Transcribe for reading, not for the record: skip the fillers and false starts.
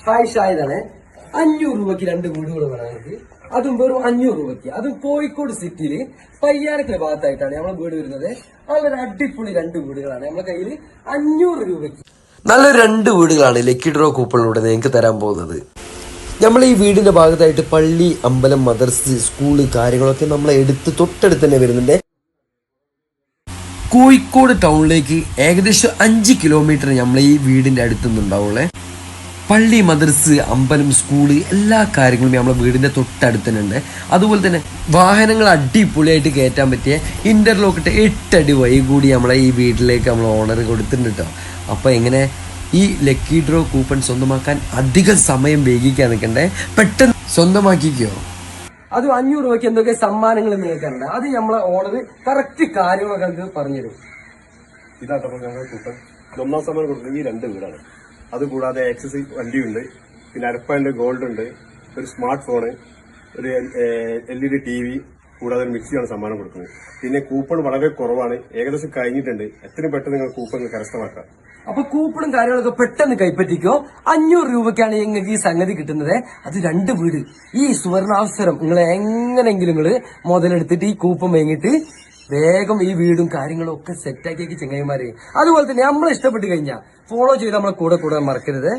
ഹായ്ഷായതാണ് 500 രൂപയ്ക്ക് 2 വീടുകൾ വേണമെങ്കിൽ അതും വെറും 500 രൂപയ്ക്ക്. അതും കോഴിക്കോട് സിറ്റിയില് പയ്യാനക്കര ഭാഗത്തായിട്ടാണ് നമ്മളെ വീട് വരുന്നത്. നല്ലൊരു അടിപൊളി 2 വീടുകളാണ് നമ്മളെ കയ്യിൽ 500 രൂപയ്ക്ക്. നല്ലൊരു 2 വീടുകളാണ് ലക്കി ഡ്രോ കൂപ്പണിലൂടെ നിങ്ങൾക്ക് തരാൻ പോകുന്നത്. നമ്മൾ ഈ വീടിന്റെ ഭാഗത്തായിട്ട് പള്ളി, അമ്പലം, മദർസ്, സ്കൂള് കാര്യങ്ങളൊക്കെ നമ്മളെ തൊട്ടടുത്ത് തന്നെ വരുന്നുണ്ട്. കോഴിക്കോട് ടൗണിലേക്ക് ഏകദേശം 5 കിലോമീറ്റർ നമ്മൾ ഈ വീടിന്റെ അടുത്തുനിന്നുണ്ടാവുള്ളേ. പള്ളി, മദ്രസ്, അമ്പലം, സ്കൂള് എല്ലാ കാര്യങ്ങളും നമ്മളെ വീടിന്റെ തൊട്ടടുത്ത് തന്നെ ഉണ്ട്. അതുപോലെ തന്നെ വാഹനങ്ങൾ അടിപൊളിയായിട്ട് കയറ്റാൻ പറ്റിയ ഇന്റർലോക്കിട്ട് 8 അടി വഴി കൂടി നമ്മളെ ഈ വീട്ടിലേക്ക് നമ്മൾ ഓണർ കൊടുത്തിട്ടുണ്ട് കേട്ടോ. അപ്പോൾ എങ്ങനെ ഈ ലക്കി ഡ്രോ കൂപ്പൺ സ്വന്തമാക്കാൻ അധികം സമയം വൈകിക്കാൻ നിൽക്കണ്ടേ, പെട്ടെന്ന് സ്വന്തമാക്കിക്കോ. അത് 500 രൂപയ്ക്ക് എന്തൊക്കെ സമ്മാനങ്ങൾ നിൽക്കാറുണ്ട്, അത് നമ്മളെ ഓണർ കറക്റ്റ് കാര്യങ്ങളൊക്കെ പറഞ്ഞുതരും. ഇതാട്ടോ ഞങ്ങൾ കൂപ്പൺ. ഒന്നാം സമ്മാനം കൊടുക്കുന്നത് ഈ 2 വീടാണ്. അതുകൂടാതെ ആക്സസ് വണ്ടിയുണ്ട്, പിന്നെ അരപ്പാൻ്റെ ഗോൾഡ് ഉണ്ട്, ഒരു സ്മാർട്ട് ഫോണ്, ഒരു LED TV, കൂടാതെ ഒരു മിക്സിയാണ് സമ്മാനം കൊടുക്കുന്നത്. പിന്നെ കൂപ്പൺ വളരെ കുറവാണ്, ഏകദേശം കഴിഞ്ഞിട്ടുണ്ട്. എത്രയും പെട്ടെന്ന് നിങ്ങൾ കൂപ്പൺ കരസ്ഥമാക്കാം. അപ്പൊ കൂപ്പണും കാര്യങ്ങളൊക്കെ പെട്ടെന്ന് കൈപ്പറ്റിക്കോ. 500 രൂപയ്ക്കാണ് നിങ്ങൾക്ക് ഈ സംഗതി കിട്ടുന്നത്. അത് 2 വീട്. ഈ സുവർണാവസരം നിങ്ങൾ എങ്ങനെങ്കിലും നിങ്ങൾ മുതലെടുത്തിട്ട് ഈ കൂപ്പൺ വാങ്ങിയിട്ട് വേഗം ഈ വീടും കാര്യങ്ങളും ഒക്കെ സെറ്റാക്കി ചെങ്ങൈമാരെ. അതുപോലെ തന്നെ നമ്മളെ ഇഷ്ടപ്പെട്ട് കഴിഞ്ഞാൽ ഫോളോ ചെയ്ത് നമ്മളെ കൂടെ മറക്കരുത്.